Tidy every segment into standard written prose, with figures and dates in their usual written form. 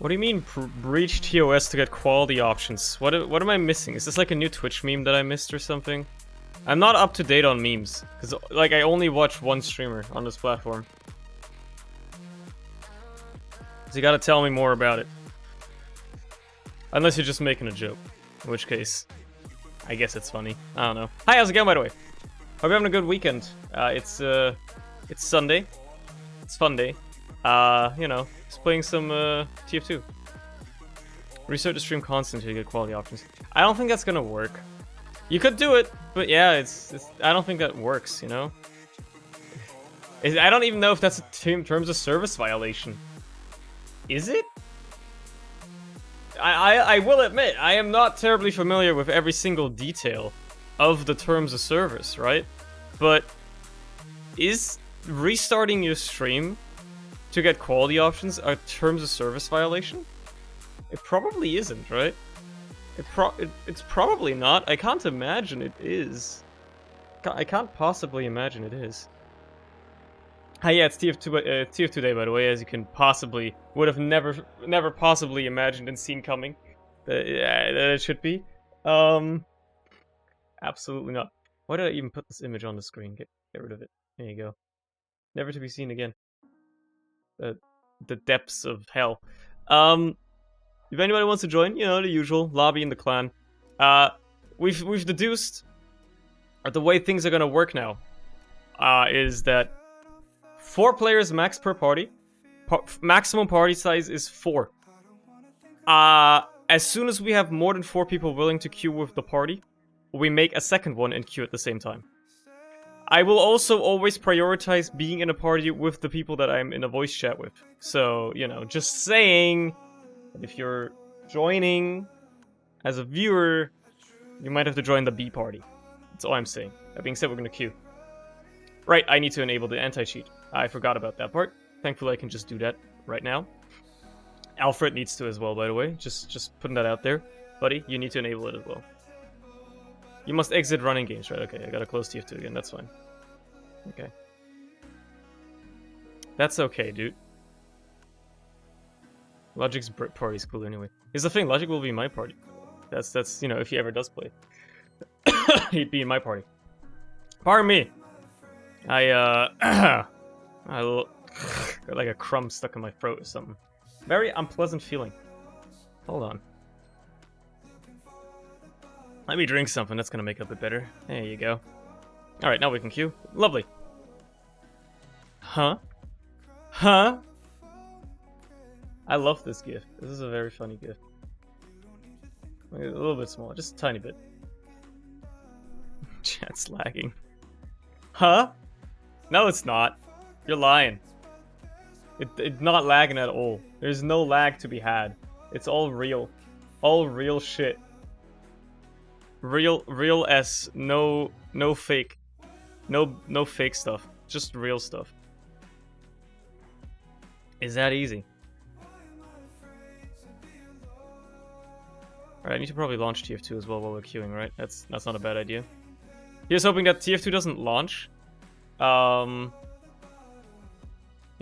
What do you mean breach TOS to get quality options? What am I missing? Is this like a new Twitch meme that I missed or something? I'm not up to date on memes, because like I only watch one streamer on this platform. So you gotta tell me more about it. Unless you're just making a joke, in which case, I guess it's funny. I don't know. Hi, how's it going, by the way? Hope you're having a good weekend. It's Sunday. It's fun day. You know, just playing some TF2. Restart the stream constantly to get quality options. I don't think that's gonna work. You could do it, but yeah, it's I don't think that works, you know? I don't even know if that's a terms of service violation. Is it? I will admit, I am not terribly familiar with every single detail of the terms of service, right? But is restarting your stream to get quality options a terms of service violation? It probably isn't, right? It's probably not. I can't imagine it is. I can't possibly imagine it is. Hi, yeah, it's TF2 day, by the way, as you can possibly would have never possibly imagined and seen coming. That it should be. Absolutely not. Why did I even put this image on the screen? Get rid of it. There you go. Never to be seen again. The depths of hell. If anybody wants to join, you know, the usual lobby in the clan. We've deduced that the way things are gonna work now is that 4 players max per party. Maximum party size is 4. As soon as we have more than 4 people willing to queue with the party, we make a second one and queue at the same time. I will also always prioritize being in a party with the people that I'm in a voice chat with. So, you know, just saying, if you're joining as a viewer, you might have to join the B party. That's all I'm saying. That being said, we're gonna queue. Right, I need to enable the anti-cheat. I forgot about that part. Thankfully, I can just do that right now. Alfred needs to as well, by the way. Just putting that out there. Buddy, you need to enable it as well. You must exit running games, right? Okay, I gotta close TF2 again, that's fine. Okay. That's okay, dude. Logic's party's cool anyway. Here's the thing, Logic will be my party. That's you know, if he ever does play. He'd be in my party. Pardon me. I got like a crumb stuck in my throat or something. Very unpleasant feeling. Hold on. Let me drink something, that's gonna make it a bit better. There you go. Alright, now we can queue. Lovely. Huh? Huh? I love this GIF. This is a very funny GIF. A little bit small, just a tiny bit. Chat's lagging. Huh? No, it's not. You're lying. It's not lagging at all. There's no lag to be had. It's all real. All real shit. Real S. No fake. No fake stuff. Just real stuff. Is that easy? Alright, I need to probably launch TF2 as well while we're queuing, right? That's not a bad idea. Here's hoping that TF2 doesn't launch. You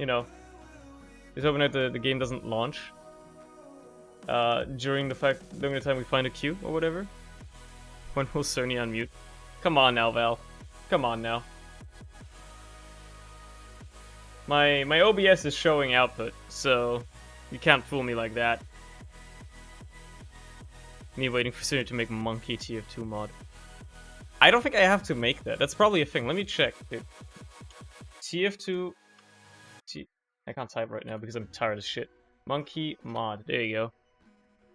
know, he's hoping that the game doesn't launch during the time we find a queue or whatever. When will Cerny unmute? Come on now, Val. Come on now. My OBS is showing output, so you can't fool me like that. Me waiting for Cerny to make monkey TF2 mod. I don't think I have to make that. That's probably a thing. Let me check, dude. TF2... I can't type right now because I'm tired of shit. Monkey mod. There you go.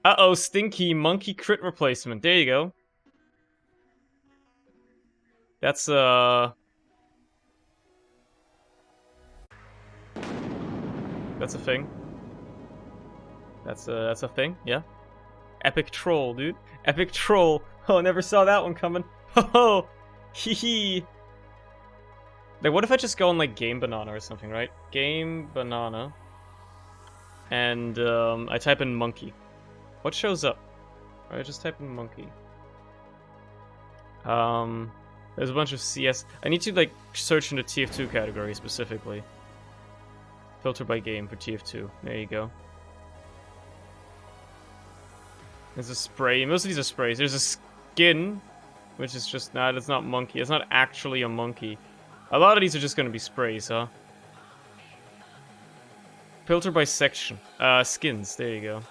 Uh-oh, stinky monkey crit replacement. There you go. That's, That's a thing. That's a thing, yeah. Epic troll, dude. Epic troll. Oh, never saw that one coming. Oh, hee hee. Like, what if I just go on, like, Game Banana or something, right? Game Banana. And, I type in monkey. What shows up? Alright, just type in monkey. There's a bunch of CS. I need to, like, search in the TF2 category specifically. Filter by game for TF2. There you go. There's a spray. Most of these are sprays. There's a skin, which is just not. It's not monkey. It's not actually a monkey. A lot of these are just gonna be sprays, huh? Filter by section. Skins. There you go.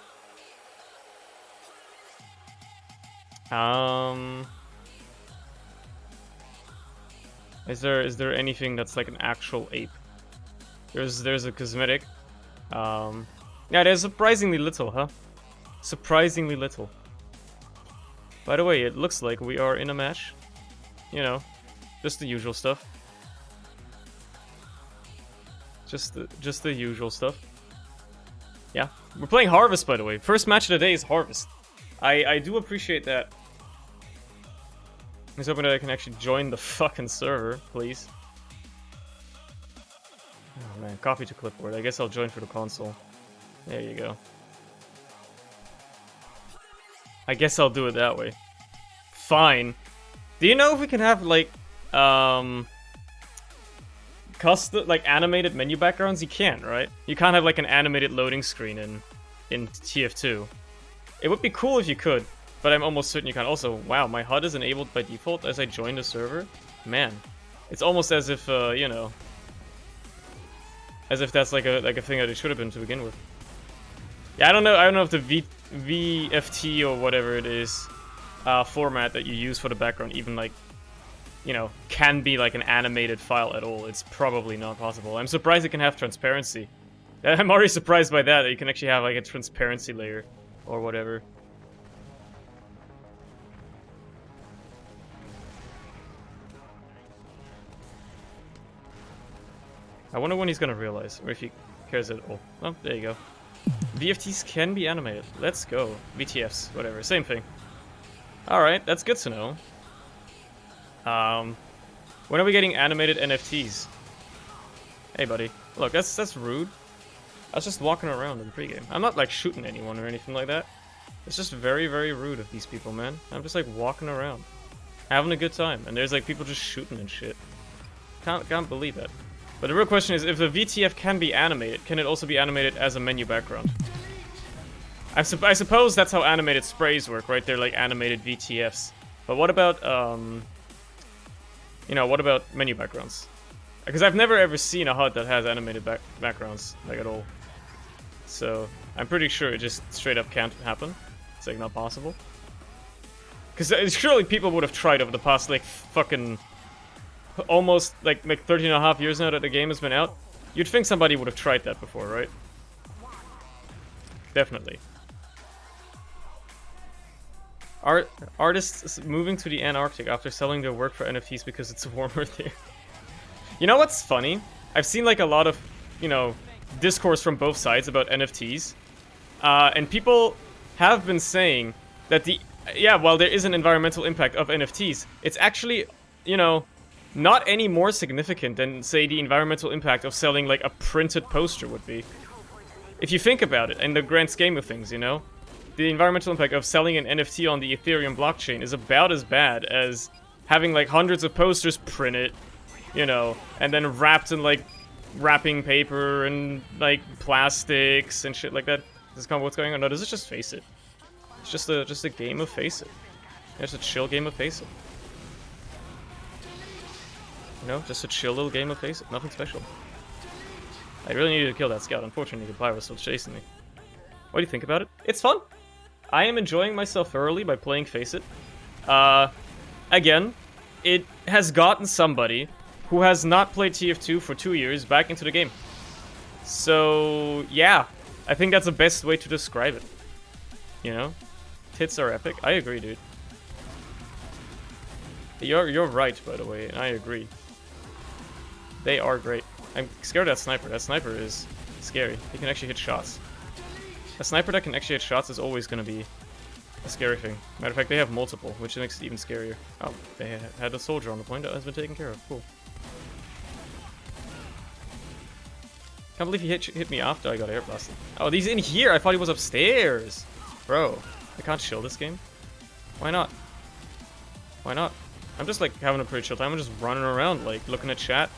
Is there anything that's like an actual ape? There's a cosmetic. Yeah, there's surprisingly little, huh? Surprisingly little. By the way, it looks like we are in a match. You know, just the usual stuff. Just the usual stuff. Yeah, we're playing Harvest, by the way. First match of the day is Harvest. I do appreciate that. I'm just hoping that I can actually join the fucking server, please. Oh man, copy to clipboard. I guess I'll join for the console. There you go. I guess I'll do it that way. Fine. Do you know if we can have, like, custom, like, animated menu backgrounds? You can't, right? You can't have, like, an animated loading screen in TF2. It would be cool if you could, but I'm almost certain you can't. Also, wow, my HUD is enabled by default as I join the server? Man. It's almost as if, you know... As if that's like a thing that it should have been to begin with. Yeah, I don't know if the VFT or whatever it is format that you use for the background even, like, you know, can be like an animated file at all. It's probably not possible. I'm surprised it can have transparency. I'm already surprised by that you can actually have like a transparency layer or whatever. I wonder when he's gonna realize, or if he cares at all. Oh, there you go. VFTs can be animated. Let's go. VTFs, whatever, same thing. Alright, that's good to know. When are we getting animated NFTs? Hey, buddy. Look, that's rude. I was just walking around in pregame. I'm not, like, shooting anyone or anything like that. It's just very, very rude of these people, man. I'm just, like, walking around. Having a good time. And there's, like, people just shooting and shit. Can't believe that. But the real question is, if the VTF can be animated, can it also be animated as a menu background? I suppose that's how animated sprays work, right? They're like animated VTFs. But what about, you know, what about menu backgrounds? Because I've never ever seen a HUD that has animated backgrounds, like, at all. So, I'm pretty sure it just straight up can't happen. It's, like, not possible. Because surely people would have tried over the past, like, fucking... almost like 13 and a half years now that the game has been out. You'd think somebody would have tried that before, right? Definitely. Artists moving to the Antarctic after selling their work for NFTs because it's warmer there. You know what's funny? I've seen like a lot of, you know, discourse from both sides about NFTs. And people have been saying that while there is an environmental impact of NFTs, it's actually, you know, not any more significant than, say, the environmental impact of selling, like, a printed poster would be. If you think about it, in the grand scheme of things, you know? The environmental impact of selling an NFT on the Ethereum blockchain is about as bad as having, like, hundreds of posters printed, you know, and then wrapped in, like, wrapping paper and, like, plastics and shit like that. This is kind of what's going on. No, this is just Face It. It's just a game of Face It. It's a chill game of Face It. You know, just a chill little game of Face It. Nothing special. I really needed to kill that scout. Unfortunately, the pirate was still chasing me. What do you think about it? It's fun. I am enjoying myself thoroughly by playing Face It. Again, it has gotten somebody who has not played TF2 for 2 years back into the game. So, yeah. I think that's the best way to describe it. You know? Tits are epic. I agree, dude. You're right, by the way, and I agree. They are great. I'm scared of that sniper. That sniper is scary. He can actually hit shots. A sniper that can actually hit shots is always going to be a scary thing. Matter of fact, they have multiple, which makes it even scarier. Oh, they had a soldier on the point that has been taken care of. Cool. Can't believe he hit me after I got air blasted. Oh, he's in here! I thought he was upstairs! Bro, I can't chill this game. Why not? Why not? I'm just, like, having a pretty chill time. I'm just running around, like, looking at chat.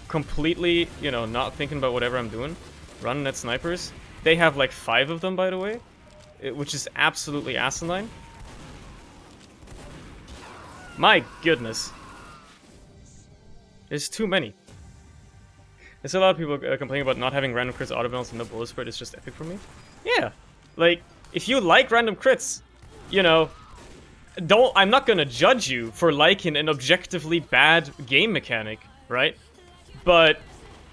Completely, you know, not thinking about whatever I'm doing. Running at snipers. They have, like, 5 of them, by the way. which is absolutely asinine. My goodness. There's too many. There's a lot of people complaining about not having random crits, auto balance, and no bullet spread. It's just epic for me. Yeah. Like, if you like random crits, you know, I'm not gonna judge you for liking an objectively bad game mechanic, right? But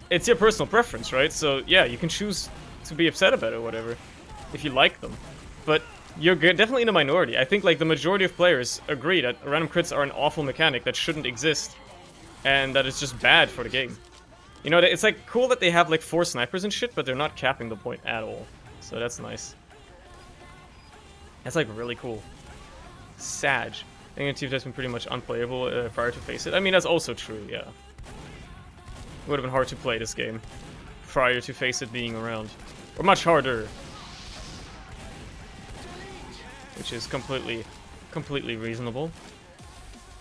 it's your personal preference, right? So, yeah, you can choose to be upset about it or whatever, if you like them. But you're definitely in a minority. I think, like, the majority of players agree that random crits are an awful mechanic that shouldn't exist, and that it's just bad for the game. You know, it's, like, cool that they have, like, 4 snipers and shit, but they're not capping the point at all. So that's nice. That's, like, really cool. Sag. I think TF2 has been pretty much unplayable prior to Face It. I mean, that's also true, yeah. It would have been hard to play this game prior to Face It being around. Or much harder. Which is completely reasonable.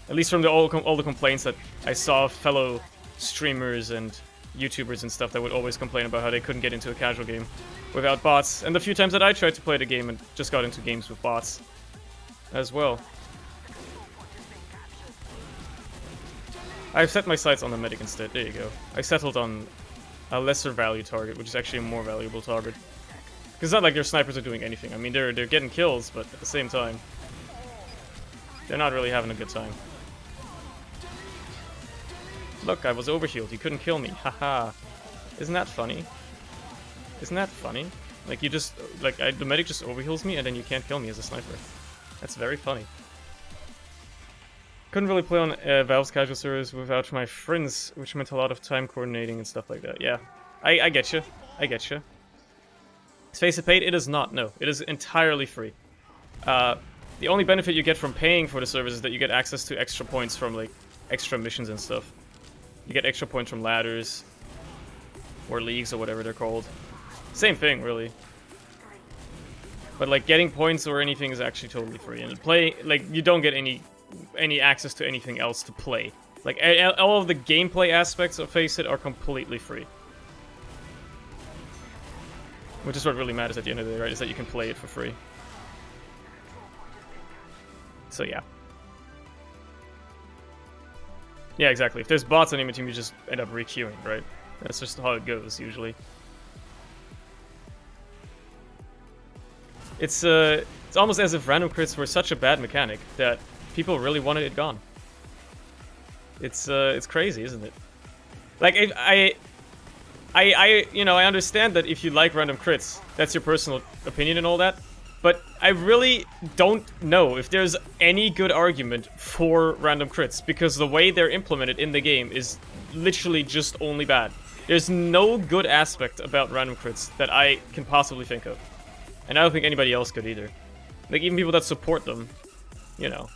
At least from all the complaints that I saw fellow streamers and YouTubers and stuff that would always complain about how they couldn't get into a casual game without bots. And the few times that I tried to play the game and just got into games with bots as well. I've set my sights on the medic instead. There you go. I settled on a lesser value target, which is actually a more valuable target. Because it's not like their snipers are doing anything. I mean, they're getting kills, but at the same time, they're not really having a good time. Look, I was overhealed. You couldn't kill me. Haha. Isn't that funny? Isn't that funny? Like, you just... Like, the medic just overheals me, and then you can't kill me as a sniper. That's very funny. Couldn't really play on Valve's casual servers without my friends, which meant a lot of time coordinating and stuff like that. Yeah, I get you. I get you. Is Face It paid? It is not. No, it is entirely free. The only benefit you get from paying for the service is that you get access to extra points from, like, extra missions and stuff. You get extra points from ladders or leagues or whatever they're called. Same thing, really. But, like, getting points or anything is actually totally free. And play, like, you don't get any access to anything else to play. Like, all of the gameplay aspects of Face It are completely free. Which is what really matters at the end of the day, right? Is that you can play it for free. So, yeah. Yeah, exactly. If there's bots on your team, you just end up re-queuing, right? That's just how it goes, usually. It's almost as if random crits were such a bad mechanic that people really wanted it gone. It's crazy, isn't it? Like, you know, I understand that if you like random crits, that's your personal opinion and all that, but I really don't know if there's any good argument for random crits, because the way they're implemented in the game is literally just only bad. There's no good aspect about random crits that I can possibly think of. And I don't think anybody else could either. Like, even people that support them, you know.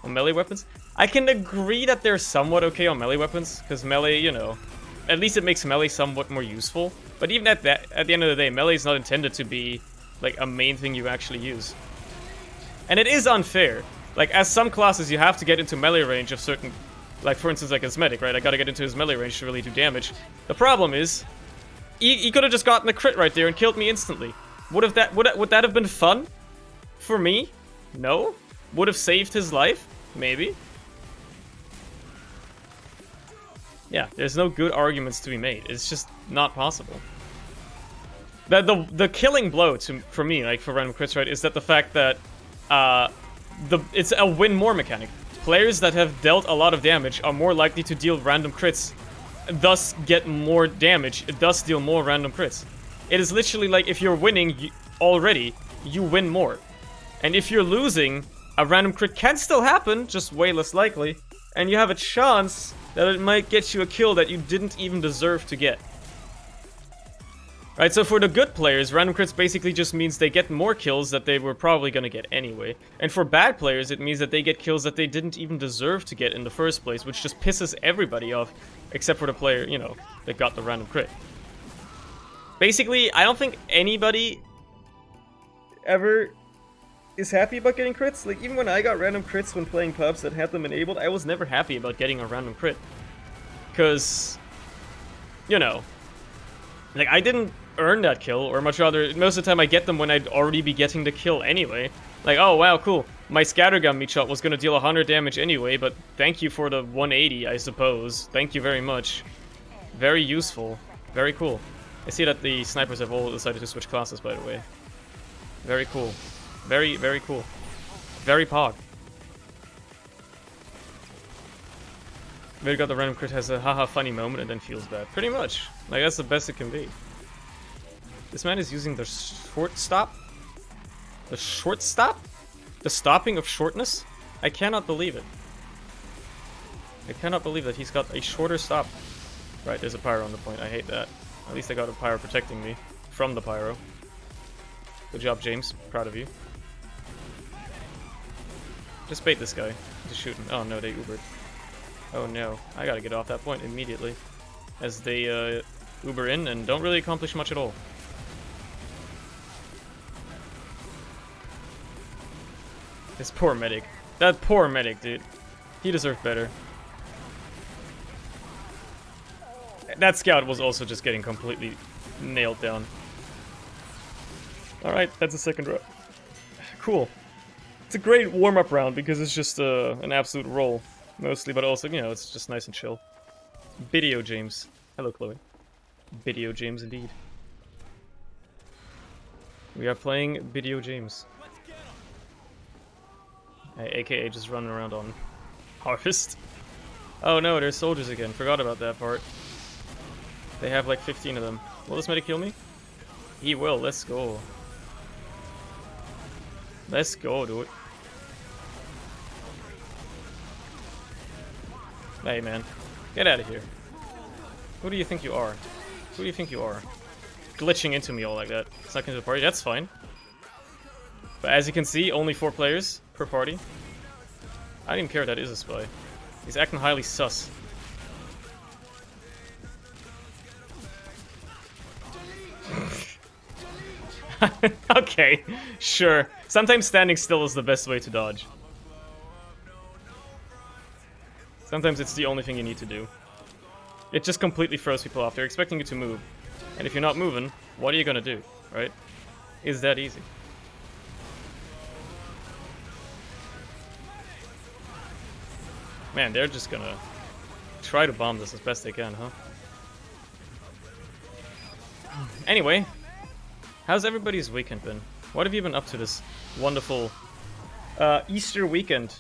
On melee weapons? I can agree that they're somewhat okay on melee weapons, because melee, you know, at least it makes melee somewhat more useful. But even at the end of the day, melee is not intended to be, like, a main thing you actually use. And it is unfair. Like, as some classes, you have to get into melee range of certain... Like, for instance, like his medic, right? I gotta get into his melee range to really do damage. The problem is, he could have just gotten a crit right there and killed me instantly. Would that have been fun? For me? No. Would have saved his life? Maybe. Yeah, there's no good arguments to be made. It's just not possible. The killing blow for me, like for random crits, right, is that the fact that it's a win more mechanic. Players that have dealt a lot of damage are more likely to deal random crits, thus get more damage, thus deal more random crits. It is literally like if you're winning already, you win more. And if you're losing, a random crit can still happen, just way less likely, and you have a chance that it might get you a kill that you didn't even deserve to get. Right, so for the good players, random crits basically just means they get more kills that they were probably gonna get anyway. And for bad players, it means that they get kills that they didn't even deserve to get in the first place, which just pisses everybody off, except for the player, you know, that got the random crit. Basically, I don't think anybody ever is happy about getting crits. Like, even when I got random crits when playing pubs that had them enabled, I was never happy about getting a random crit. Because, you know, like, I didn't earn that kill, or much rather, most of the time I get them when I'd already be getting the kill anyway. Like, oh wow, cool. My scattergun meat shot was gonna deal 100 damage anyway, but thank you for the 180, I suppose. Thank you very much. Very useful. Very cool. I see that the snipers have all decided to switch classes, by the way. Very cool. Very, very cool. Very pog. Maybe got the random crit has a haha funny moment and then feels bad. Pretty much. Like, that's the best it can be. This man is using the short stop? The short stop? The stopping of shortness? I cannot believe it. I cannot believe that he's got a shorter stop. Right, there's a pyro on the point. I hate that. At least I got a pyro protecting me from the pyro. Good job, James. Proud of you. Just bait this guy into shooting. Oh no, they Ubered. Oh no, I gotta get off that point immediately. As they Uber in and don't really accomplish much at all. This poor medic. That poor medic, dude. He deserved better. That scout was also just getting completely nailed down. Alright, that's the second round. Cool. It's a great warm-up round because it's just an absolute roll. Mostly, but also, you know, it's just nice and chill. Video James. Hello, Chloe. Video James indeed. We are playing Video James. AKA just running around on Harvest. Oh no, there's soldiers again. Forgot about that part. They have like 15 of them. Will this medic kill me? He will. Let's go. Let's go, dude. Hey, man. Get out of here. Who do you think you are? Who do you think you are? Glitching into me all like that. Stuck into the party. That's fine. But as you can see, only 4 players per party. I don't even care if that is a spy. He's acting highly sus. Okay, sure. Sometimes standing still is the best way to dodge. Sometimes it's the only thing you need to do. It just completely throws people off. They're expecting you to move. And if you're not moving, what are you gonna do, right? It's that easy. Man, they're just gonna try to bomb this as best they can, huh? Anyway, how's everybody's weekend been? What have you been up to this wonderful Easter weekend?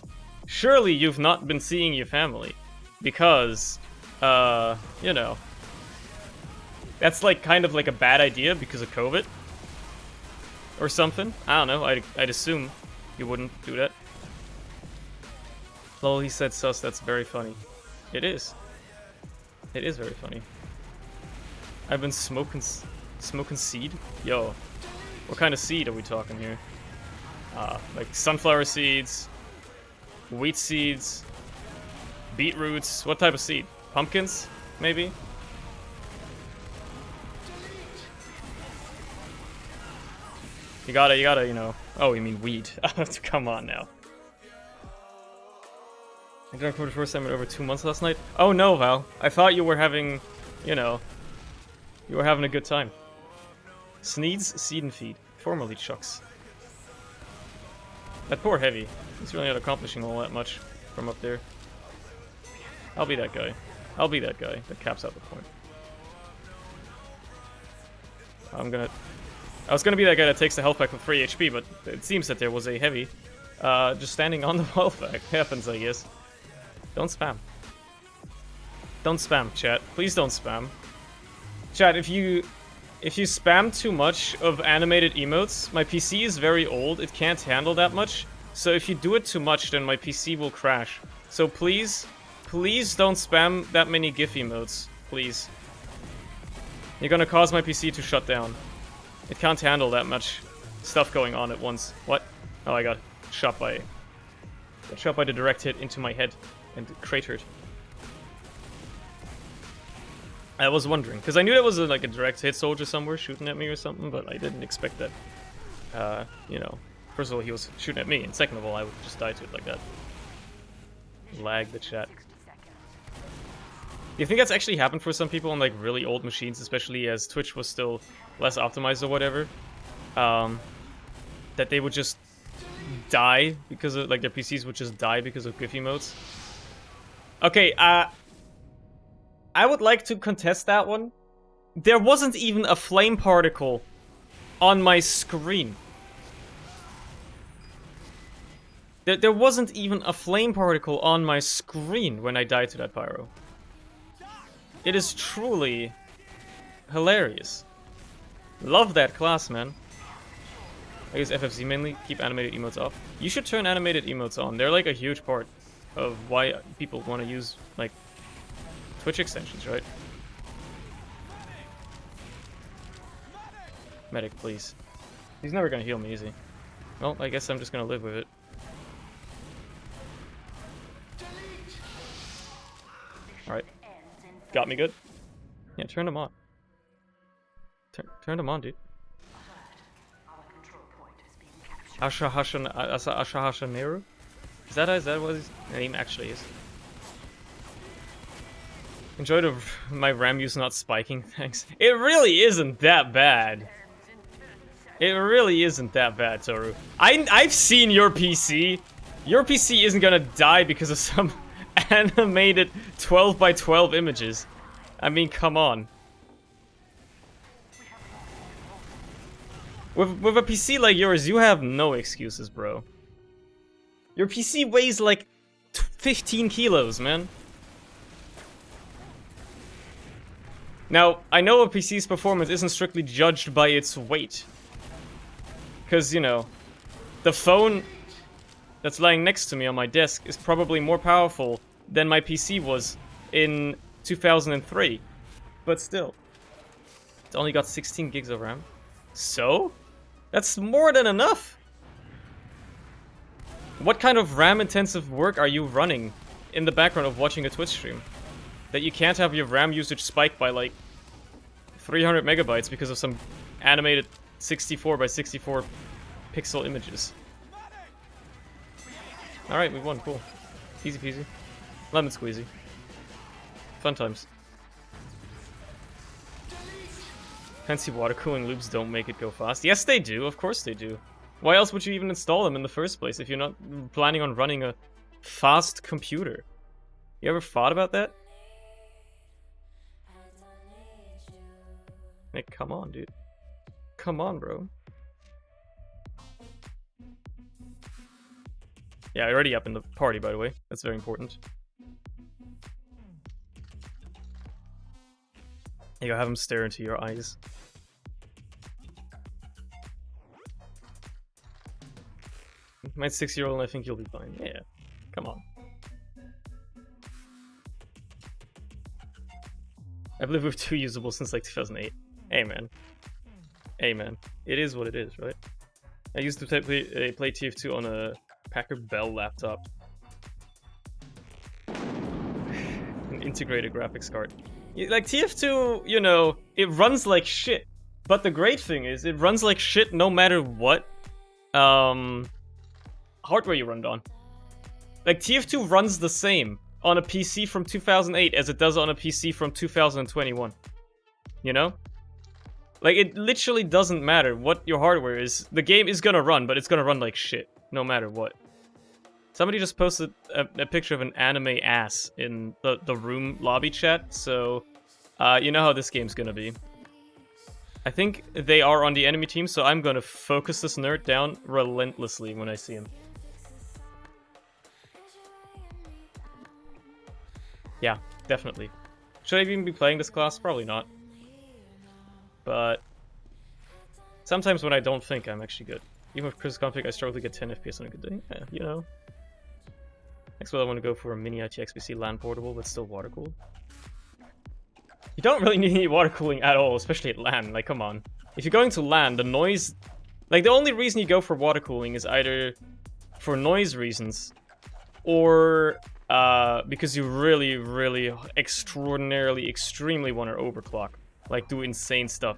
Surely you've not been seeing your family, because, you know, that's like kind of like a bad idea because of COVID or something. I don't know. I'd assume you wouldn't do that. Lol, he said sus. That's very funny. It is. It is very funny. I've been smoking seed. Yo, what kind of seed are we talking here? Like sunflower seeds, wheat seeds, beetroots. What type of seed? Pumpkins, maybe? You gotta, you know. Oh, you mean weed. Come on now. I drank for the first time in over 2 months last night. Oh no, Val. I thought you were having, you know, you were having a good time. Sneeds, seed and feed. Formerly Chucks. That poor Heavy. He's really not accomplishing all that much from up there. I'll be that guy. I'll be that guy that caps out the point. I was gonna be that guy that takes the health pack with 3 HP, but it seems that there was a Heavy just standing on the health pack. Happens, I guess. Don't spam. Don't spam, chat. Please don't spam. Chat, if you spam too much of animated emotes, my PC is very old, it can't handle that much. So if you do it too much, then my PC will crash. So please, please don't spam that many GIF emotes. Please. You're gonna cause my PC to shut down. It can't handle that much stuff going on at once. What? Oh, I got shot by the direct hit into my head and cratered. I was wondering, because I knew there was like a direct hit soldier somewhere shooting at me or something, but I didn't expect that. You know, first of all, he was shooting at me, and second of all, I would just die to it like that. Lag the chat. Do you think that's actually happened for some people on like really old machines, especially as Twitch was still less optimized or whatever, that they would just die because of, like, their PCs would just die because of GIF emotes. Okay, I would like to contest that one. There wasn't even a flame particle on my screen. There wasn't even a flame particle on my screen when I died to that pyro. It is truly hilarious. Love that class, man. I use FFZ mainly, keep animated emotes off. You should turn animated emotes on. They're like a huge part of why people want to use, like, Twitch extensions, right? Medic, please. He's never gonna heal me, is he? Well, I guess I'm just gonna live with it. Alright. Got me good? Yeah, turn them on. Turn them on, dude. Asha Neru? Is that what his name actually is? Enjoyed my RAM use not spiking, thanks. It really isn't that bad. It really isn't that bad, Toru. I've seen your PC. Your PC isn't gonna die because of some animated 12 by 12 images. I mean, come on. With a PC like yours, you have no excuses, bro. Your PC weighs like 15 kilos, man. Now, I know a PC's performance isn't strictly judged by its weight. Because, you know, the phone that's lying next to me on my desk is probably more powerful than my PC was in 2003. But still, it's only got 16 gigs of RAM. So? That's more than enough! What kind of RAM-intensive work are you running in the background of watching a Twitch stream? That you can't have your RAM usage spike by like 300 megabytes because of some animated 64 by 64 pixel images. Alright, we won, cool. Easy peasy. Lemon squeezy. Fun times. Fancy water cooling loops don't make it go fast. Yes, they do. Of course they do. Why else would you even install them in the first place if you're not planning on running a fast computer? You ever thought about that? Like, come on, dude. Come on, bro. Yeah, already up in the party, by the way. That's very important. You go have him stare into your eyes. My 6-year-old and I think you'll be fine. Yeah, come on. I've lived with 2 usables since like 2008. Hey man. Hey man. It is what it is, right? I used to play TF2 on a Packard Bell laptop. An integrated graphics card. Like, TF2, you know, it runs like shit. But the great thing is, it runs like shit no matter what hardware you run it on. Like, TF2 runs the same on a PC from 2008 as it does on a PC from 2021. You know? Like, it literally doesn't matter what your hardware is. The game is gonna run, but it's gonna run like shit, no matter what. Somebody just posted a picture of an anime ass in the room lobby chat, so you know how this game's gonna be. I think they are on the enemy team, so I'm gonna focus this nerd down relentlessly when I see him. Yeah, definitely. Should I even be playing this class? Probably not. But sometimes when I don't think, I'm actually good. Even with Chris config, I struggle to get 10 FPS on a good day. Yeah, you know. Next one, I want to go for a mini ITX-PC LAN portable, but still water cooled. You don't really need any water cooling at all, especially at LAN. Like, come on. If you're going to LAN, the noise... Like, the only reason you go for water cooling is either for noise reasons, or because you really, really, extraordinarily, extremely want to overclock. Like, do insane stuff.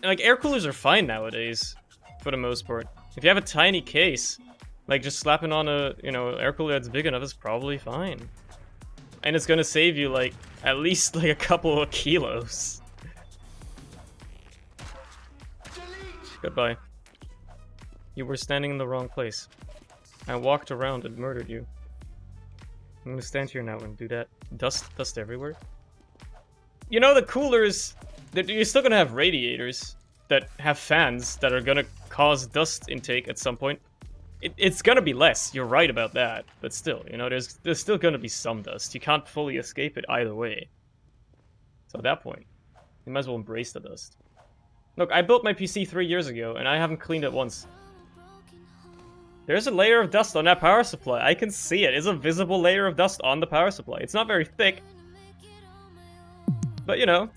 Like, air coolers are fine nowadays, for the most part. If you have a tiny case, like, just slapping on a, you know, air cooler that's big enough is probably fine. And it's gonna save you, like, at least, like, a couple of kilos. Goodbye. You were standing in the wrong place. I walked around and murdered you. I'm gonna stand here now and do that. Dust everywhere. You know, the coolers, you're still gonna have radiators that have fans that are gonna cause dust intake at some point. It's gonna be less, you're right about that. But still, you know, there's still gonna be some dust. You can't fully escape it either way. So at that point, you might as well embrace the dust. Look, I built my PC 3 years ago, and I haven't cleaned it once. There's a layer of dust on that power supply. I can see it. It's a visible layer of dust on the power supply. It's not very thick. But, you know.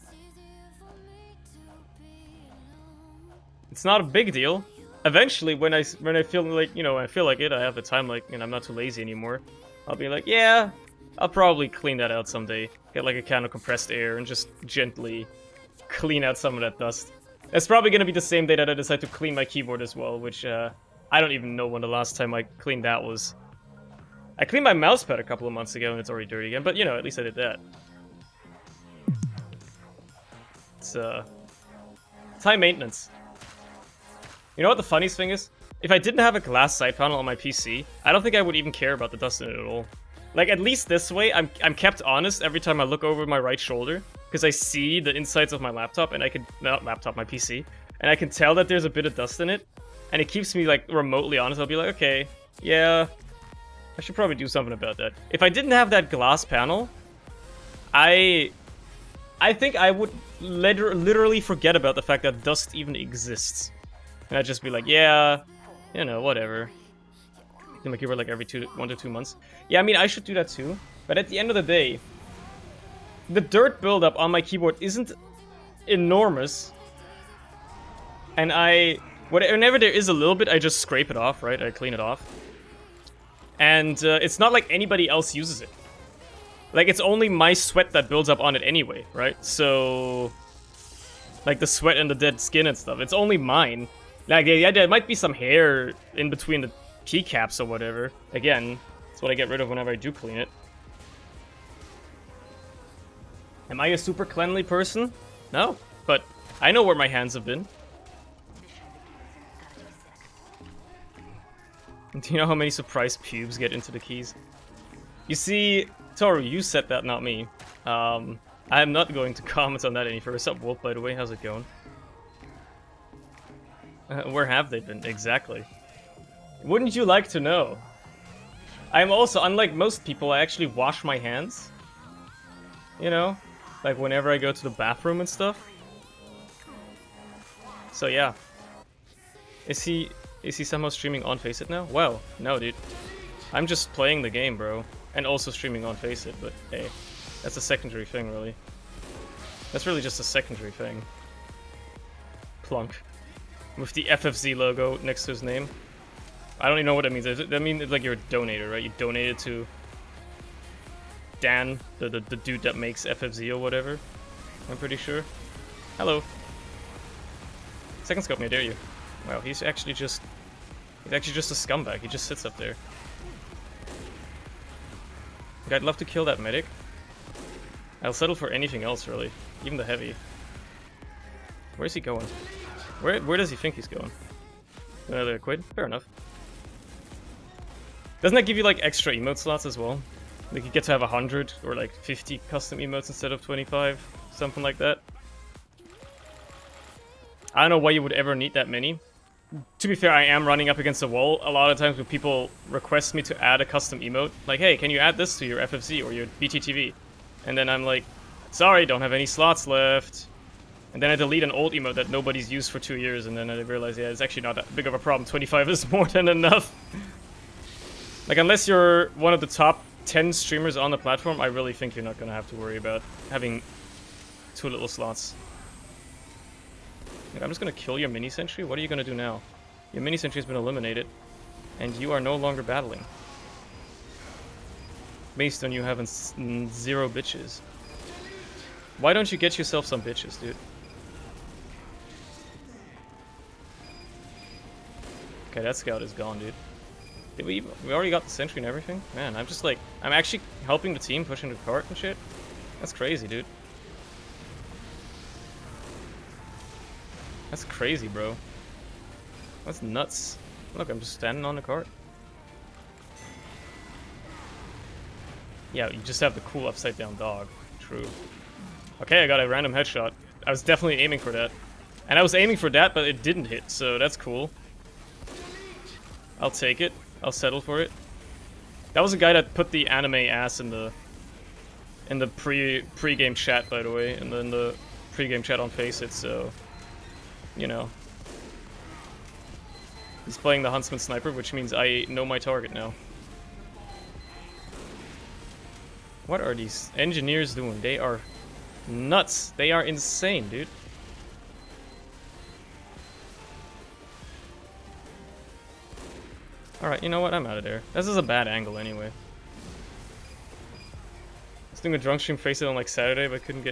It's not a big deal. Eventually, when I feel like, you know, I feel like it, I have the time, like, and I'm not too lazy anymore, I'll be like, yeah, I'll probably clean that out someday. Get, like, a can of compressed air and just gently clean out some of that dust. It's probably gonna be the same day that I decide to clean my keyboard as well, which, I don't even know when the last time I cleaned that was. I cleaned my mousepad a couple of months ago and it's already dirty again, but you know, at least I did that. It's, high maintenance. You know what the funniest thing is? If I didn't have a glass side panel on my PC, I don't think I would even care about the dust in it at all. Like, at least this way, I'm kept honest every time I look over my right shoulder, because I see the insides of my laptop, and I can, not laptop, my PC, and I can tell that there's a bit of dust in it. And it keeps me, like, remotely honest. I'll be like, okay, yeah, I should probably do something about that. If I didn't have that glass panel, I think I would literally forget about the fact that dust even exists. And I'd just be like, yeah, you know, whatever. Do my keyboard like every 1 to 2 months. Yeah, I mean, I should do that too. But at the end of the day, the dirt buildup on my keyboard isn't enormous. And whenever there is a little bit, I just scrape it off, right? I clean it off. And it's not like anybody else uses it. Like, it's only my sweat that builds up on it anyway, right? So, like, the sweat and the dead skin and stuff, it's only mine. Like, yeah, there might be some hair in between the keycaps or whatever. Again, that's what I get rid of whenever I do clean it. Am I a super cleanly person? No, but I know where my hands have been. Do you know how many surprise pubes get into the keys? You see, Toru, you said that, not me. I'm not going to comment on that any further. What's up, Wolf, by the way? How's it going? Where have they been? Exactly. Wouldn't you like to know? I'm also, unlike most people, I actually wash my hands. You know? Like, whenever I go to the bathroom and stuff. So, yeah. Is he somehow streaming on Face It now? Well, no, dude. I'm just playing the game, bro. And also streaming on Face It, but hey. That's a secondary thing, really. That's really just a secondary thing. Plunk. With the FFZ logo next to his name. I don't even know what that means. That means like you're a donator, right? You donated to Dan, the dude that makes FFZ or whatever. I'm pretty sure. Hello. Second scope me, I dare you. Wow, he's actually just a scumbag. He just sits up there. Like, I'd love to kill that medic. I'll settle for anything else, really. Even the heavy. Where's he going? Where does he think he's going? Another quid? Fair enough. Doesn't that give you, like, extra emote slots as well? Like, you get to have 100 or, like, 50 custom emotes instead of 25? Something like that. I don't know why you would ever need that many. To be fair, I am running up against a wall a lot of times when people request me to add a custom emote. Like, hey, can you add this to your FFZ or your BTTV? And then I'm like, sorry, don't have any slots left. And then I delete an old emote that nobody's used for 2 years, and then I realize, yeah, it's actually not that big of a problem. 25 is more than enough. Like, unless you're one of the top 10 streamers on the platform, I really think you're not gonna have to worry about having too little slots. Like, I'm just gonna kill your mini-sentry? What are you gonna do now? Your mini-sentry has been eliminated, and you are no longer battling. Based on you having 0 bitches. Why don't you get yourself some bitches, dude? Okay, that scout is gone, dude. Did we already got the sentry and everything? Man, I'm just like, I'm actually helping the team pushing the cart and shit. That's crazy, dude. That's crazy, bro. That's nuts. Look, I'm just standing on the cart. Yeah, you just have the cool upside down dog. True. Okay, I got a random headshot. I was definitely aiming for that. And I was aiming for that, but it didn't hit, so that's cool. I'll take it. I'll settle for it. That was a guy that put the anime ass in the pre-game chat, by the way, and then the pre-game chat on Face It, so you know. He's playing the Huntsman Sniper, which means I know my target now. What are these engineers doing? They are nuts. They are insane, dude. Alright, you know what? I'm out of there. This is a bad angle anyway. I was doing a drunk stream Face It on like Saturday, but couldn't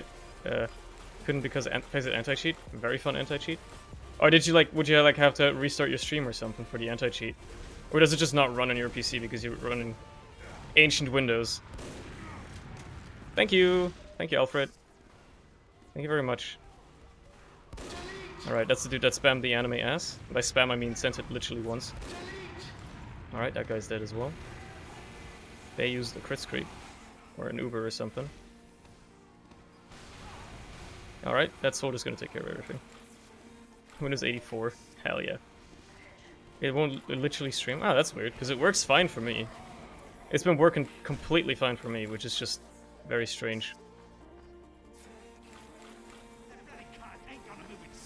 because Face It anti-cheat. Very fun anti-cheat. Or did you like, would you like have to restart your stream or something for the anti-cheat? Or does it just not run on your PC because you're running ancient Windows? Thank you! Thank you, Alfred. Thank you very much. Alright, that's the dude that spammed the anime ass. By spam, I mean sent it literally once. Alright, that guy's dead as well. They used the crit creep. Or an Uber or something. Alright, that sword is gonna take care of everything. Windows 84. Hell yeah. It won't literally stream. Oh, that's weird, because it works fine for me. It's been working completely fine for me, which is just very strange.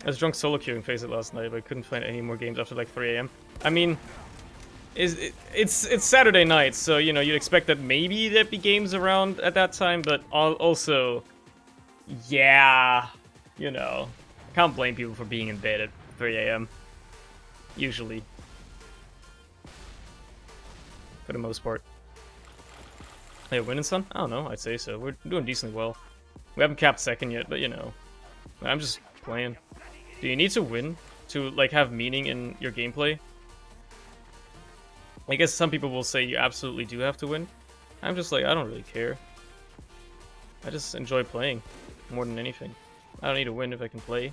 I was drunk solo queuing Face It last night, but I couldn't find any more games after like 3 AM. I mean, it's Saturday night, so you know you'd expect that maybe there'd be games around at that time, but also, yeah, you know, can't blame people for being in bed at 3 AM. Usually, for the most part. Hey, winning some? I don't know. I'd say so. We're doing decently well. We haven't capped second yet, but you know, I'm just playing. Do you need to win to like have meaning in your gameplay? I guess some people will say you absolutely do have to win. I'm just like, I don't really care. I just enjoy playing more than anything. I don't need to win if I can play.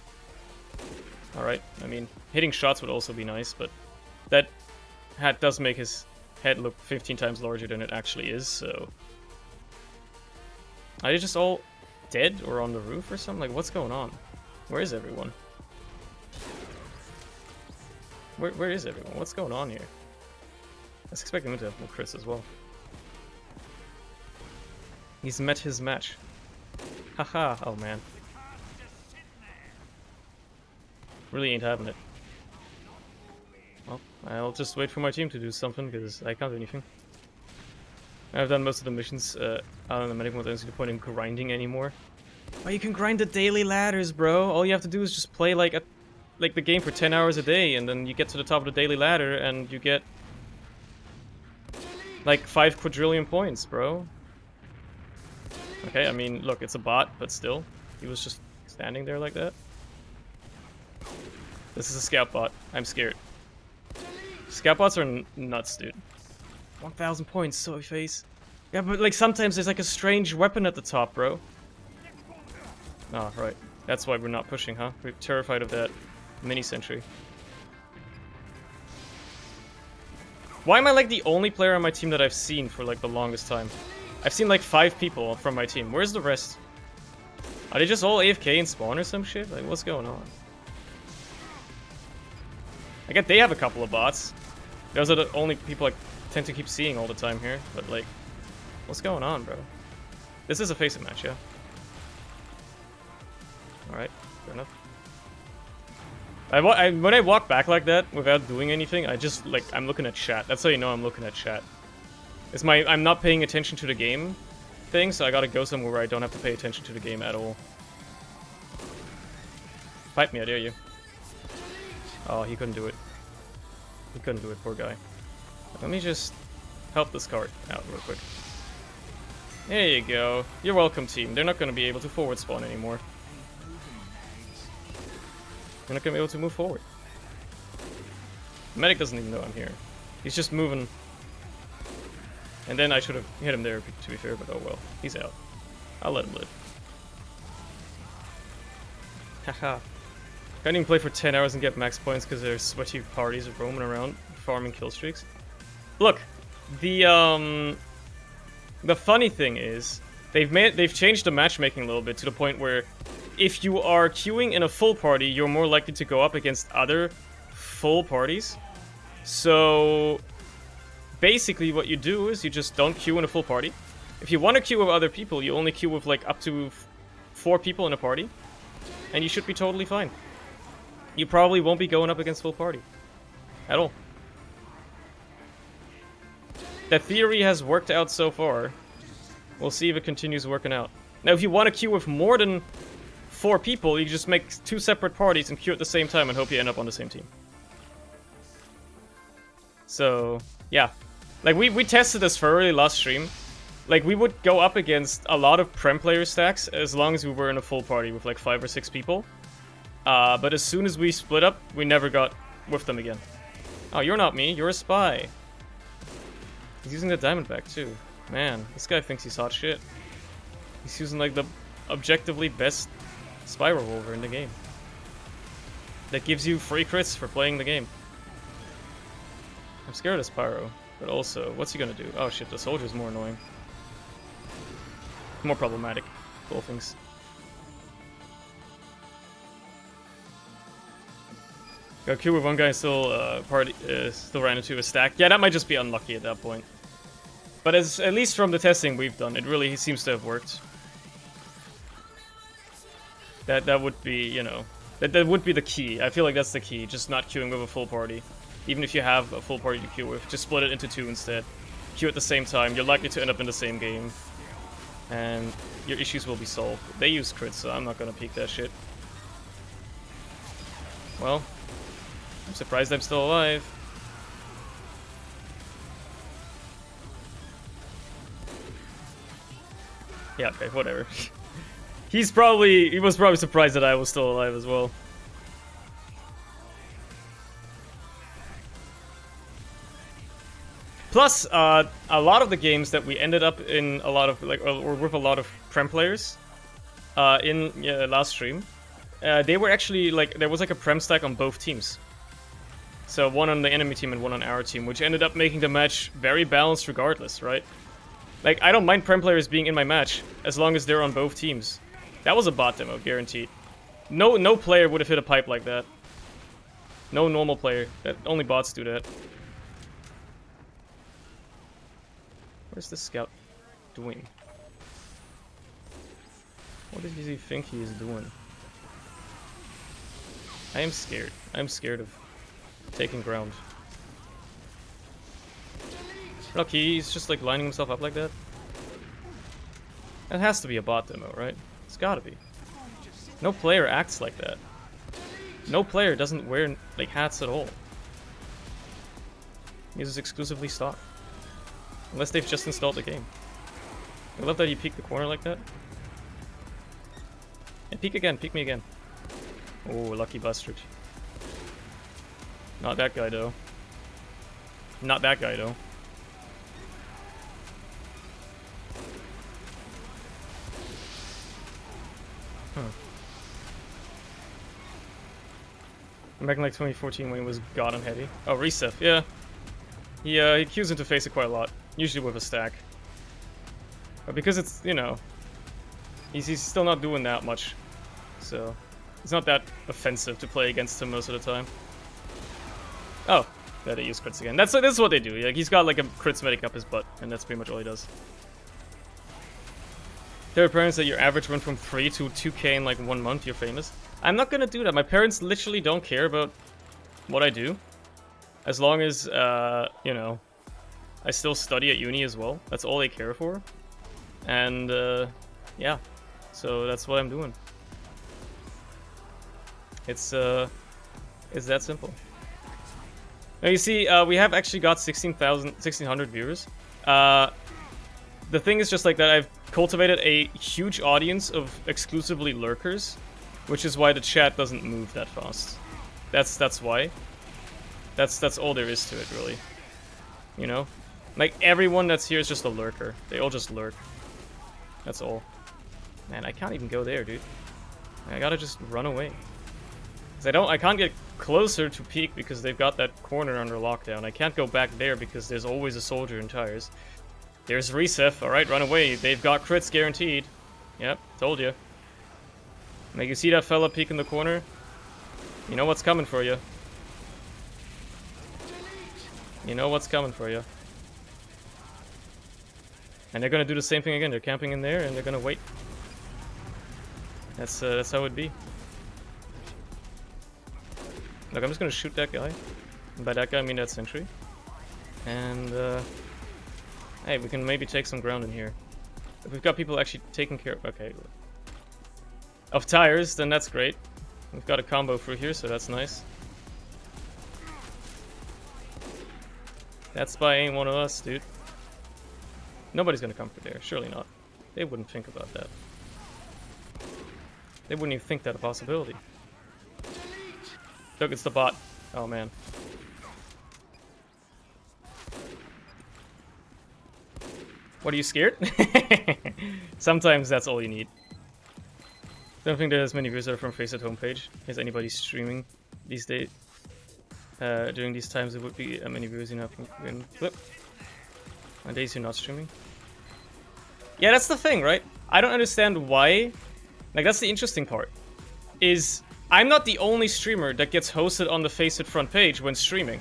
Alright, I mean, hitting shots would also be nice, but that hat does make his head look 15 times larger than it actually is, so... Are they just all dead or on the roof or something? Like, what's going on? Where is everyone? Where is everyone? What's going on here? I was expecting him to have more crits as well. He's met his match. Haha, oh man. Really ain't having it. Well, I'll just wait for my team to do something, because I can't do anything. I've done most of the missions out on the medic mode. I don't see the point in grinding anymore. Well, you can grind the daily ladders, bro. All you have to do is just play like the game for 10 hours a day, and then you get to the top of the daily ladder, and you get like 5 quadrillion points, bro. Okay, I mean, look, it's a bot, but still. He was just standing there like that. This is a scout bot. I'm scared. Scout bots are nuts, dude. 1,000 points, soy face. Yeah, but like sometimes there's like a strange weapon at the top, bro. Oh, right. That's why we're not pushing, huh? We're terrified of that mini-sentry. Why am I like the only player on my team that I've seen for like the longest time? I've seen like 5 people from my team. Where's the rest? Are they just all AFK and spawn or some shit? Like, what's going on? I get they have a couple of bots. Those are the only people I tend to keep seeing all the time here. But like, what's going on, bro? This is a Face It match, yeah? Alright, fair enough. When I walk back like that without doing anything, I just like I'm looking at chat. That's how you know I'm looking at chat. It's I'm not paying attention to the game thing, so I gotta go somewhere where I don't have to pay attention to the game at all. Fight me, I dare you. Oh, he couldn't do it. He couldn't do it, poor guy. Let me just help this card out real quick. There you go. You're welcome, team. They're not gonna be able to forward spawn anymore. They're not gonna be able to move forward. The medic doesn't even know I'm here. He's just moving. And then I should have hit him there, to be fair, but oh well. He's out. I'll let him live. Haha. Can't even play for 10 hours and get max points because there's sweaty parties roaming around farming kill streaks. Look, the funny thing is they've changed the matchmaking a little bit to the point where if you are queuing in a full party, you're more likely to go up against other full parties. So basically what you do is you just don't queue in a full party. If you want to queue with other people, you only queue with like up to 4 people in a party, and you should be totally fine. You probably won't be going up against full party at all. That theory has worked out so far. We'll see if it continues working out. Now, if you want to queue with more than 4 people, you just make 2 separate parties and queue at the same time and hope you end up on the same team. So, yeah. Like, we tested this thoroughly last stream. Like, we would go up against a lot of Prem player stacks as long as we were in a full party with like 5 or 6 people. But as soon as we split up, we never got with them again. Oh, you're not me, you're a spy. He's using the Diamondback too. Man, this guy thinks he's hot shit. He's using like the objectively best spy revolver in the game. That gives you free crits for playing the game. I'm scared of Spyro, but also, what's he gonna do? Oh shit, the soldier's more annoying. More problematic. Both things. Got queue with one guy still still ran into a stack. Yeah, that might just be unlucky at that point. But at least from the testing we've done, it really seems to have worked. That would be, you know, that would be the key. I feel like that's the key, just not queuing with a full party. Even if you have a full party to queue with, just split it into 2 instead. Queue at the same time, you're likely to end up in the same game. And your issues will be solved. They use crits, so I'm not gonna peek that shit. Well, I'm surprised I'm still alive. Yeah, okay, whatever. He was probably surprised that I was still alive as well. Plus, a lot of the games that we ended up in a lot of, like, or with a lot of Prem players, in last stream, they were actually, like, there was like a Prem stack on both teams. So one on the enemy team and one on our team, which ended up making the match very balanced regardless, right? Like, I don't mind Prem players being in my match, as long as they're on both teams. That was a bot demo, guaranteed. No player would have hit a pipe like that. No normal player. Only bots do that. Where's the scout doing? What does he think he is doing? I am scared. I'm scared of taking ground. Look, he's just like lining himself up like that. That has to be a bot demo, right? It's gotta be. No player acts like that. No player doesn't wear like hats at all. He uses exclusively stock. Unless they've just installed the game. I love that you peek the corner like that. And peek again, peek me again. Oh, lucky bastard. Not that guy though. Not that guy though. Huh. I'm back in like 2014 when he was god on heavy. Oh, Recef, yeah. He queues into face it quite a lot. Usually with a stack. But because it's, you know, he's still not doing that much. So, it's not that offensive to play against him most of the time. Oh, yeah, they use crits again. That's what they do. Like, he's got like a crits medic up his butt, and that's pretty much all he does. Tell your parents that your average went from 3 to 2k in like 1 month, you're famous. I'm not gonna do that. My parents literally don't care about what I do. As long as, you know, I still study at uni as well. That's all they care for. And, yeah. So that's what I'm doing. It's that simple. Now you see, we have actually got 1,600 viewers. The thing is just like that I've cultivated a huge audience of exclusively lurkers, which is why the chat doesn't move that fast. That's why. That's all there is to it, really. You know? Like, everyone that's here is just a lurker. They all just lurk. That's all. Man, I can't even go there, dude. I gotta just run away. 'Cause I can't get closer to peak because they've got that corner under lockdown. I can't go back there because there's always a soldier in tires. There's Recef. Alright, run away. They've got crits guaranteed. Yep, told you. Now you see that fella peek in the corner? You know what's coming for you. You know what's coming for you. And they're gonna do the same thing again. They're camping in there and they're gonna wait. That's how it'd be. Look, I'm just gonna shoot that guy. And by that guy, I mean that sentry. And, hey, we can maybe take some ground in here. If we've got people actually taking care of... Okay. Of tires, then that's great. We've got a combo through here, so that's nice. That spy ain't one of us, dude. Nobody's gonna come through there. Surely not. They wouldn't think about that. They wouldn't even think that a possibility. Look, it's the bot. Oh, man. What, are you scared? Sometimes that's all you need. Don't think there's many viewers that are from Faceit homepage. Is anybody streaming these days? During these times, it would be many viewers enough. Flip. On days you're not streaming. Yeah, that's the thing, right? I don't understand why. Like, that's the interesting part. Is I'm not the only streamer that gets hosted on the Faceit front page when streaming.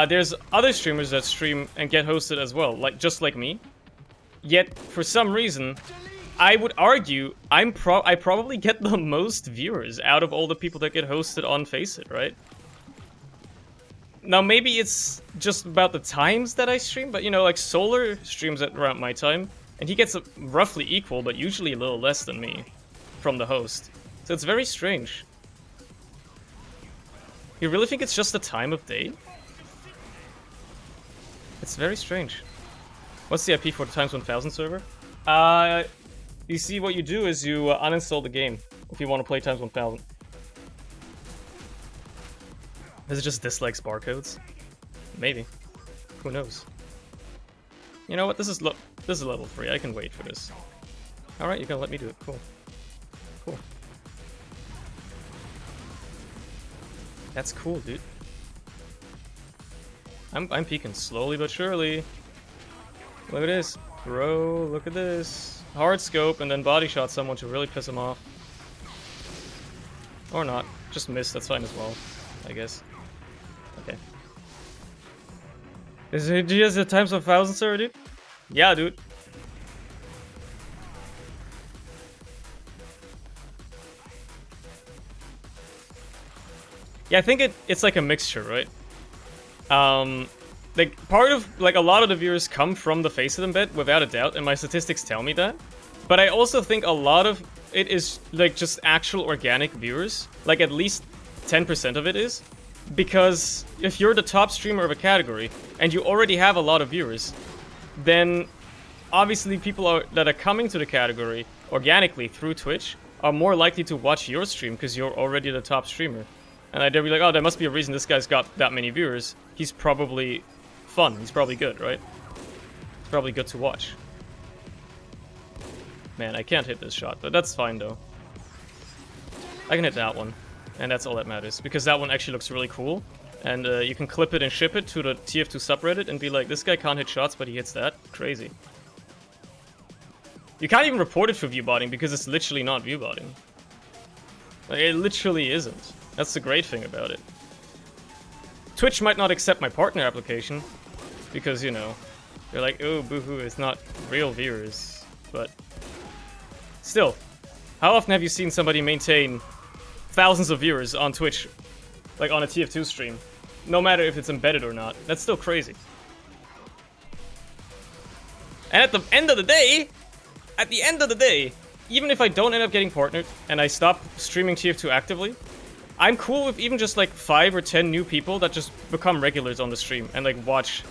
There's other streamers that stream and get hosted as well, like just like me. Yet, for some reason, I would argue I probably get the most viewers out of all the people that get hosted on Faceit, right? Now, maybe it's just about the times that I stream, but, you know, like, Solar streams at around my time, and he gets roughly equal, but usually a little less than me from the host. So it's very strange. You really think it's just the time of day? It's very strange. What's the IP for the times 1000 server? You see, what you do is you uninstall the game if you want to play times 1000. Is it just dislikes barcodes? Maybe. Who knows? You know what? This is level 3. I can wait for this. All right, you're gonna let me do it. Cool. Cool. That's cool, dude. I'm peeking slowly but surely. Look at this, bro. Look at this. Hard scope and then body shot someone to really piss him off. Or not. Just miss. That's fine as well, I guess. Okay. Is it just the times 1000 server, dude? Yeah, dude. Yeah, I think it's like a mixture, right? Like, part of, like, a lot of the viewers come from the Faceit embed, without a doubt, and my statistics tell me that. But I also think a lot of it is, like, just actual organic viewers. Like, at least 10% of it is. Because if you're the top streamer of a category, and you already have a lot of viewers, then obviously people that are coming to the category organically through Twitch are more likely to watch your stream because you're already the top streamer. And they'd be like, oh, there must be a reason this guy's got that many viewers. He's probably fun. He's probably good, right? It's probably good to watch. Man, I can't hit this shot, but that's fine, though. I can hit that one, and that's all that matters. Because that one actually looks really cool. And you can clip it and ship it to the TF2 subreddit and be like, this guy can't hit shots, but he hits that. Crazy. You can't even report it for viewbotting because it's literally not viewbotting. Like, it literally isn't. That's the great thing about it. Twitch might not accept my partner application because, you know, they're like, oh, boohoo, it's not real viewers. But still, how often have you seen somebody maintain thousands of viewers on Twitch, like on a TF2 stream, no matter if it's embedded or not? That's still crazy. And at the end of the day, even if I don't end up getting partnered and I stop streaming TF2 actively, I'm cool with even just like 5 or 10 new people that just become regulars on the stream and like watch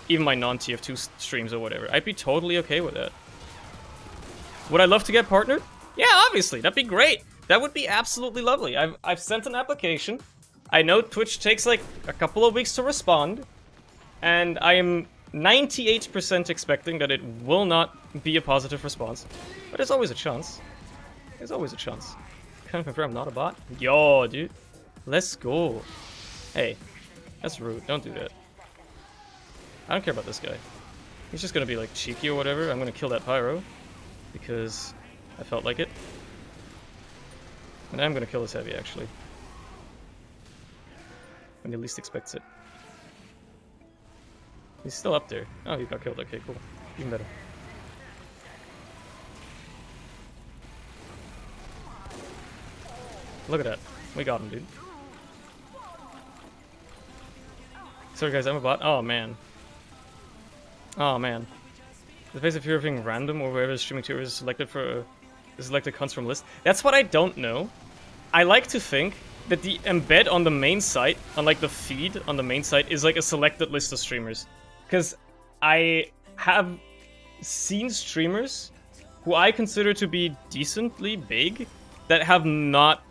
even my non-TF2 streams or whatever. I'd be totally okay with that. Would I love to get partnered? Yeah, obviously, that'd be great. That would be absolutely lovely. I've sent an application. I know Twitch takes like a couple of weeks to respond, and I am 98% expecting that it will not be a positive response. But there's always a chance. There's always a chance. Can I confirm I'm not a bot? Yo, dude. Let's go. Hey, that's rude. Don't do that. I don't care about this guy. He's just gonna be like cheeky or whatever. I'm gonna kill that pyro because I felt like it. And I'm gonna kill this heavy actually. When he least expects it. He's still up there. Oh, he got killed. Okay, cool. Even better. Look at that. We got him, dude. Sorry guys, I'm a bot. Oh man. Oh man. The face of fear of being random or whoever is streaming to is selected for is selected comes from list. That's what I don't know. I like to think that the embed on the main site, on like the feed on the main site, is like a selected list of streamers. Because I have seen streamers who I consider to be decently big that have not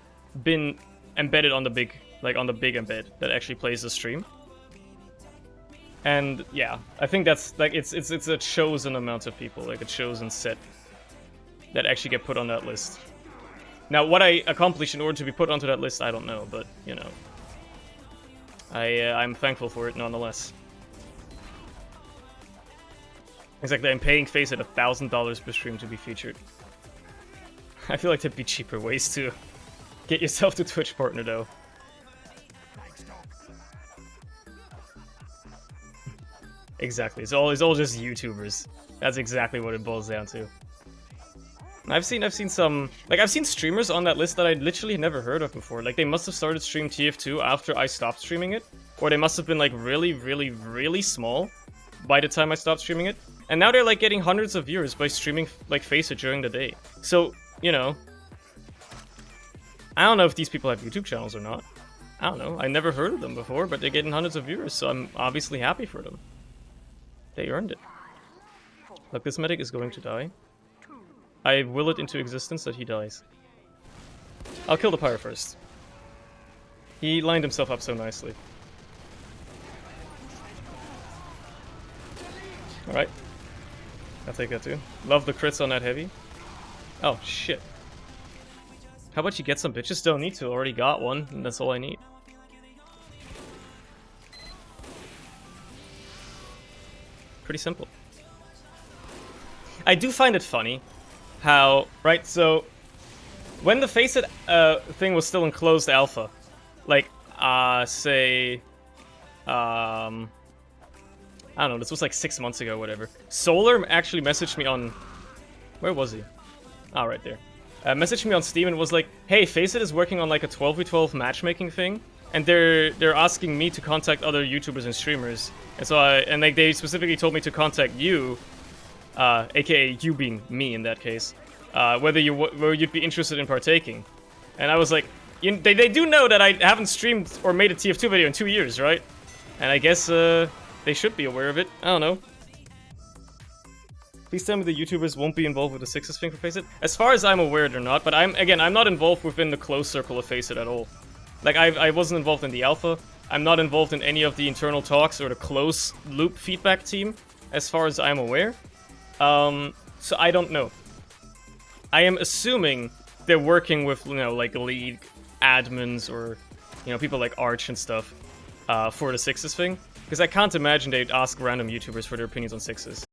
been embedded on the big, like on the big embed that actually plays the stream. And yeah, I think that's like it's a chosen amount of people, like a chosen set that actually get put on that list. Now, what I accomplish in order to be put onto that list, I don't know, but you know, I'm thankful for it nonetheless. Exactly, I'm paying Face at $1,000 per stream to be featured. I feel like there'd be cheaper ways to get yourself to Twitch partner, though. Exactly, it's all just YouTubers. That's exactly what it boils down to. I've seen some, like I've seen streamers on that list that I literally never heard of before. Like they must have started streaming TF2 after I stopped streaming it, or they must have been like really small by the time I stopped streaming it. And now they're like getting hundreds of viewers by streaming like Face It during the day. So, you know, I don't know if these people have YouTube channels or not. I don't know. I never heard of them before, but they're getting hundreds of viewers, so I'm obviously happy for them. They earned it. Look, this medic is going to die. I will it into existence that he dies. I'll kill the pyro first. He lined himself up so nicely. Alright. I'll take that too. Love the crits on that heavy. Oh, shit. How about you get some bitches? Don't need to. Already got one, and that's all I need. Pretty simple. I do find it funny how, right, so when the Face It thing was still in closed alpha, like, say, I don't know, this was like 6 months ago, whatever. Solar actually messaged me on, where was he? Oh, right there. Messaged me on Steam and was like, hey, Face It is working on like a 12v12 matchmaking thing, and they're asking me to contact other YouTubers and streamers. And so like they specifically told me to contact you, aka you being me in that case, whether you'd be interested in partaking. And I was like, they do know that I haven't streamed or made a TF2 video in 2 years, right? And I guess they should be aware of it. I don't know. Please tell me the YouTubers won't be involved with the Sixes thing for Face It. As far as I'm aware, they're not. But I'm not involved within the close circle of Face It at all. Like I wasn't involved in the alpha. I'm not involved in any of the internal talks or the close loop feedback team, as far as I'm aware. So I don't know. I am assuming they're working with, you know, like league admins or, you know, people like Arch and stuff, for the Sixes thing. Because I can't imagine they'd ask random YouTubers for their opinions on Sixes.